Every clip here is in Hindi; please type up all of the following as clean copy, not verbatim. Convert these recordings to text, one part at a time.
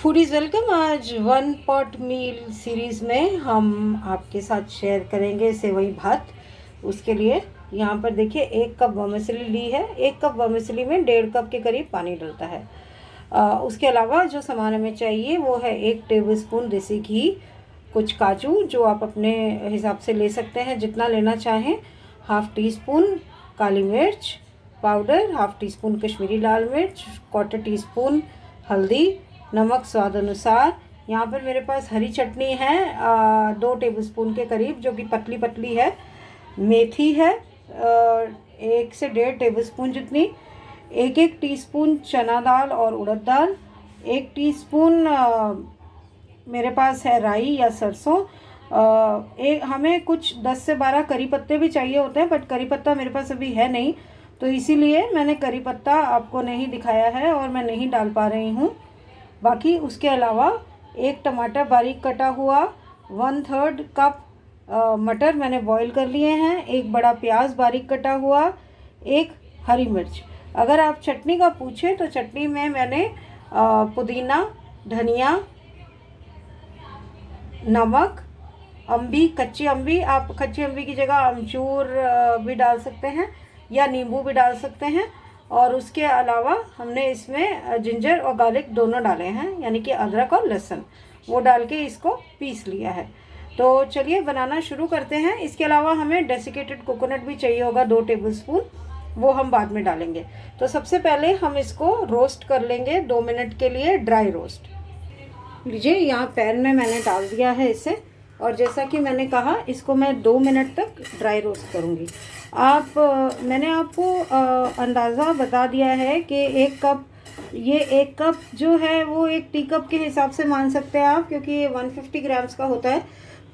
Foodies welcome. आज वन पॉट मील सीरीज़ में हम आपके साथ शेयर करेंगे सेवई भात। उसके लिए यहाँ पर देखिए 1 कप वर्मिसेली ली है। 1 कप वर्मिसेली में 1.5 कप के करीब पानी डलता है। उसके अलावा जो सामान हमें चाहिए वो है 1 टेबलस्पून देसी घी, कुछ काजू जो आप अपने हिसाब से ले सकते हैं जितना लेना चाहें, हाफ़ टी स्पून काली मिर्च powder, half teaspoon Kashmiri लाल मिर्च, 1/4 टीस्पून हल्दी, नमक स्वाद अनुसार। यहाँ पर मेरे पास हरी चटनी है 2 टेबलस्पून के करीब जो कि पतली पतली है। मेथी है 1 से 1.5 टेबलस्पून जितनी। 1 टीस्पून चना दाल और उड़द दाल। 1 टीस्पून मेरे पास है राई या सरसों। हमें कुछ 10 से 12 करी पत्ते भी चाहिए होते हैं, बट करी पत्ता मेरे पास अभी है नहीं, तो इसीलिए मैंने करी पत्ता आपको नहीं दिखाया है और मैं नहीं डाल पा रही हूँ। बाकी उसके अलावा 1 टमाटर बारीक कटा हुआ, 1/3 कप मटर मैंने बॉईल कर लिए हैं, 1 बड़ा प्याज बारीक कटा हुआ, 1 हरी मिर्च। अगर आप चटनी का पूछें तो चटनी में मैंने पुदीना, धनिया, नमक, अम्बी, कच्ची अम्बी, आप कच्ची अम्बी की जगह अमचूर भी डाल सकते हैं या नींबू भी डाल सकते हैं। और उसके अलावा हमने इसमें जिंजर और गार्लिक दोनों डाले हैं, यानी कि अदरक और लहसुन, वो डाल के इसको पीस लिया है। तो चलिए बनाना शुरू करते हैं। इसके अलावा हमें डेसिकेटेड कोकोनट भी चाहिए होगा 2 टेबलस्पून, वो हम बाद में डालेंगे। तो सबसे पहले हम इसको रोस्ट कर लेंगे 2 मिनट के लिए, ड्राई रोस्ट। लीजिए यहाँ पैन में मैंने डाल दिया है इसे, और जैसा कि मैंने कहा इसको मैं 2 मिनट तक ड्राई रोस्ट करूँगी। मैंने आपको अंदाज़ा बता दिया है कि 1 कप, ये 1 कप जो है वो 1 टी कप के हिसाब से मान सकते हैं आप, क्योंकि ये 150 ग्राम्स का होता है।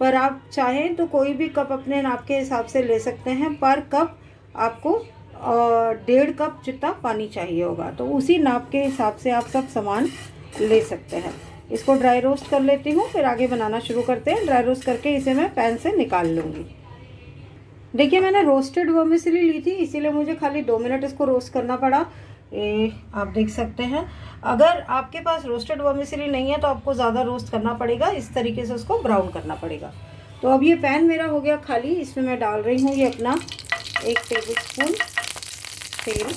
पर आप चाहें तो कोई भी कप अपने नाप के हिसाब से ले सकते हैं। पर कप आपको 1.5 कप जितना पानी चाहिए होगा, तो उसी नाप के हिसाब से आप सब सामान ले सकते हैं। इसको ड्राई रोस्ट कर लेती हूँ, फिर आगे बनाना शुरू करते हैं। ड्राई रोस्ट करके इसे मैं पैन से निकाल लूँगी। देखिए मैंने रोस्टेड वर्मिसेली ली थी, इसीलिए मुझे खाली 2 मिनट इसको रोस्ट करना पड़ा। आप देख सकते हैं। अगर आपके पास रोस्टेड वर्मिसेली नहीं है तो आपको ज़्यादा रोस्ट करना पड़ेगा, इस तरीके से उसको ब्राउन करना पड़ेगा। तो अब ये पैन मेरा हो गया खाली, इसमें मैं डाल रही हूँ ये अपना 1 टेबलस्पून तेल।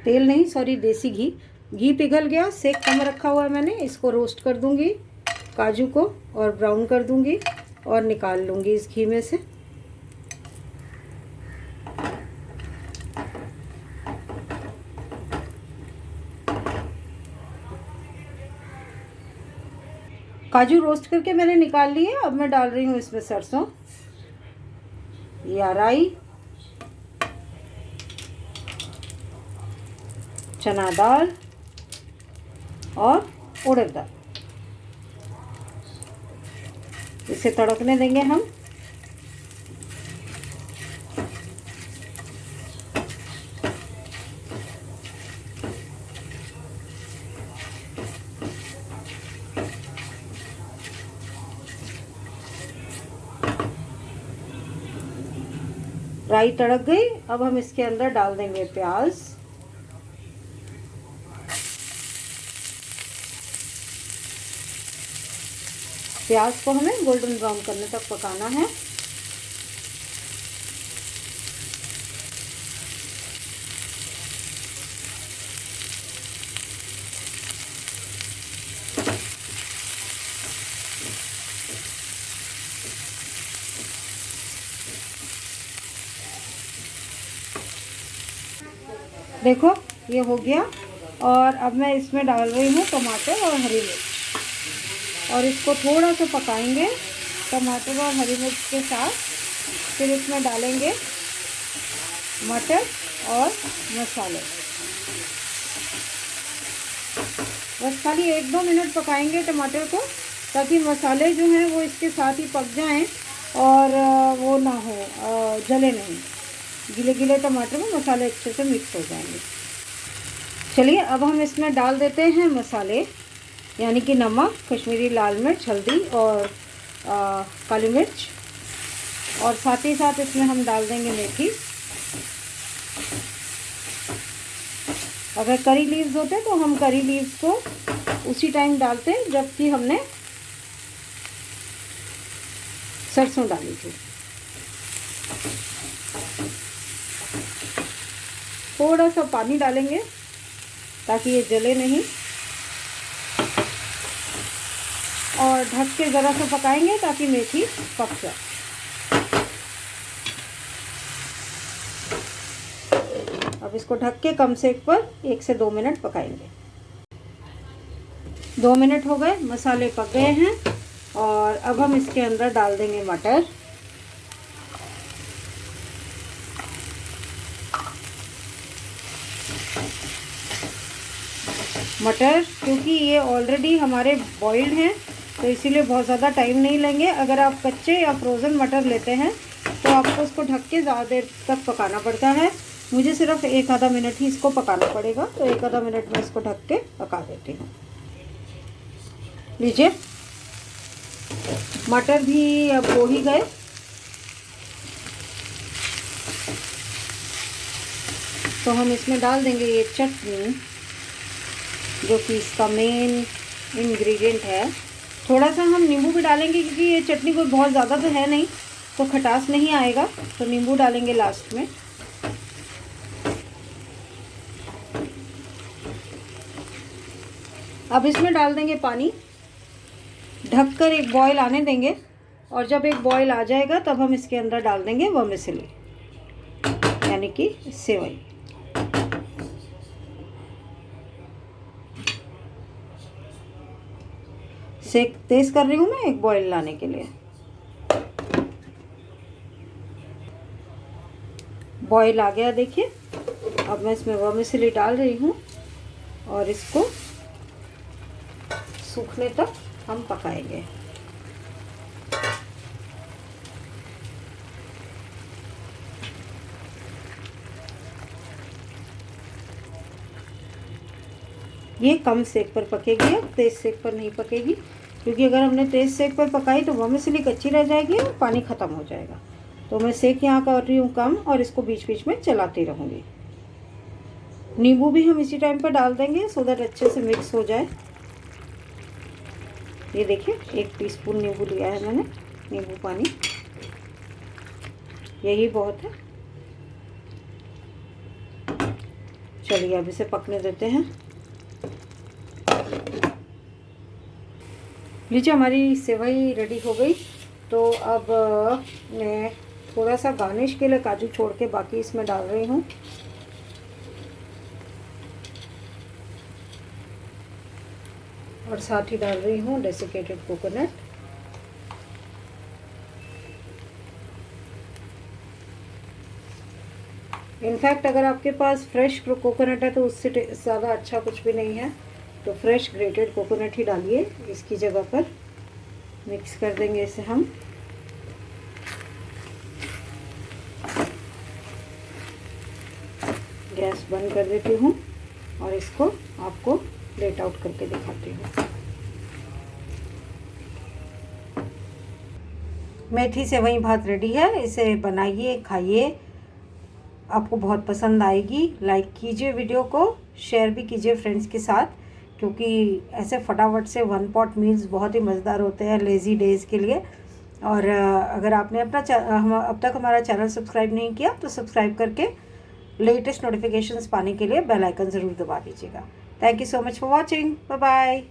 तेल नहीं, सॉरी, देसी घी। घी पिघल गया, सेक कम रखा हुआ है मैंने, इसको रोस्ट कर दूंगी काजू को और ब्राउन कर दूंगी और निकाल लूँगी इस घी में से। काजू रोस्ट करके मैंने निकाल लिए। अब मैं डाल रही हूँ इसमें सरसों या राई, चना दाल और उड़द दाल। इसे तड़कने देंगे हम। राई तड़क गई, अब हम इसके अंदर डाल देंगे प्याज। प्याज को हमें गोल्डन ब्राउन करने तक पकाना है। देखो ये हो गया, और अब मैं इसमें डाल रही हूँ टमाटर और हरी मिर्च, और इसको थोड़ा सा पकाएंगे टमाटर और हरी मिर्च के साथ। फिर इसमें डालेंगे मटर और मसाले। बस खाली 1-2 मिनट पकाएंगे टमाटर को, ताकि मसाले जो हैं वो इसके साथ ही पक जाएं और वो ना हो, जले नहीं। गीले गीले टमाटर में मसाले अच्छे से मिक्स हो जाएंगे। चलिए अब हम इसमें डाल देते हैं मसाले, यानी कि नमक, कश्मीरी लाल मिर्च, हल्दी और काली मिर्च, और साथ ही साथ इसमें हम डाल देंगे मेथी। अगर करी लीव्स होते तो हम करी लीव्स को उसी टाइम डालते जबकि हमने सरसों डाली थी। थोड़ा सा पानी डालेंगे ताकि ये जले नहीं, और ढक के ज़रा सा पकाएंगे ताकि मेथी पक जाए। अब इसको ढक के कम सेक पर 1 से 2 मिनट पकाएंगे। 2 मिनट हो गए, मसाले पक गए हैं और अब हम इसके अंदर डाल देंगे मटर। मटर क्योंकि ये ऑलरेडी हमारे बॉइल्ड हैं तो इसीलिए बहुत ज़्यादा टाइम नहीं लेंगे। अगर आप कच्चे या फ्रोज़न मटर लेते हैं तो आपको उसको ढक के ज़्यादा देर तक पकाना पड़ता है। मुझे सिर्फ 1 आधा मिनट ही इसको पकाना पड़ेगा, तो 1 आधा मिनट में इसको ढक के पका देती हूँ। लीजिए मटर भी अब हो ही गए। तो हम इसमें डाल देंगे ये चटनी जो कि इसका मेन इंग्रेडिएंट है। थोड़ा सा हम नींबू भी डालेंगे क्योंकि ये चटनी कोई बहुत ज़्यादा तो है नहीं, तो खटास नहीं आएगा, तो नींबू डालेंगे लास्ट में। अब इसमें डाल देंगे पानी, ढककर एक बॉईल आने देंगे, और जब एक बॉईल आ जाएगा तब हम इसके अंदर डाल देंगे वर्मिसेली यानी कि सेवई। सेक तेज कर रही हूँ मैं एक बॉईल लाने के लिए। बॉईल आ गया देखिए। अब मैं इसमें वर्मिसेली डाल रही हूँ और इसको सूखने तक हम पकाएंगे। ये कम सेक पर पकेगी, अब तेज़ सेक पर नहीं पकेगी, क्योंकि अगर हमने तेज़ सेक पर पकाई तो वर्मिसेली कच्ची रह जाएगी और पानी ख़त्म हो जाएगा। तो मैं सेक यहाँ कर रही हूँ कम, और इसको बीच बीच में चलाती रहूँगी। नींबू भी हम इसी टाइम पर डाल देंगे सो दैट अच्छे से मिक्स हो जाए। ये देखिए 1 टीस्पून नींबू लिया है मैंने, नींबू पानी, यही बहुत है। चलिए अब इसे पकने देते हैं। लीजिए हमारी सेवई रेडी हो गई। तो अब मैं थोड़ा सा गार्निश के लिए काजू छोड़ के बाकी इसमें डाल रही हूँ। और साथ ही डाल रही हूँ डेसिकेटेड कोकोनट। इनफैक्ट अगर आपके पास फ्रेश कोकोनट है तो उससे ज़्यादा अच्छा कुछ भी नहीं है, तो फ्रेश ग्रेटेड कोकोनट ही डालिए इसकी जगह पर। मिक्स कर देंगे इसे हम। गैस बंद कर देती हूँ और इसको आपको प्लेट आउट करके दिखाती हूँ। मेथी सेवई भात रेडी है। इसे बनाइए, खाइए, आपको बहुत पसंद आएगी। लाइक कीजिए वीडियो को, शेयर भी कीजिए फ्रेंड्स के साथ, क्योंकि ऐसे फटाफट से 1 पॉट मील्स बहुत ही मज़ेदार होते हैं लेज़ी डेज़ के लिए। और अगर आपने अब तक हमारा चैनल सब्सक्राइब नहीं किया तो सब्सक्राइब करके लेटेस्ट नोटिफिकेशंस पाने के लिए बेल आइकन ज़रूर दबा दीजिएगा। Thank you so much for watching. Bye bye.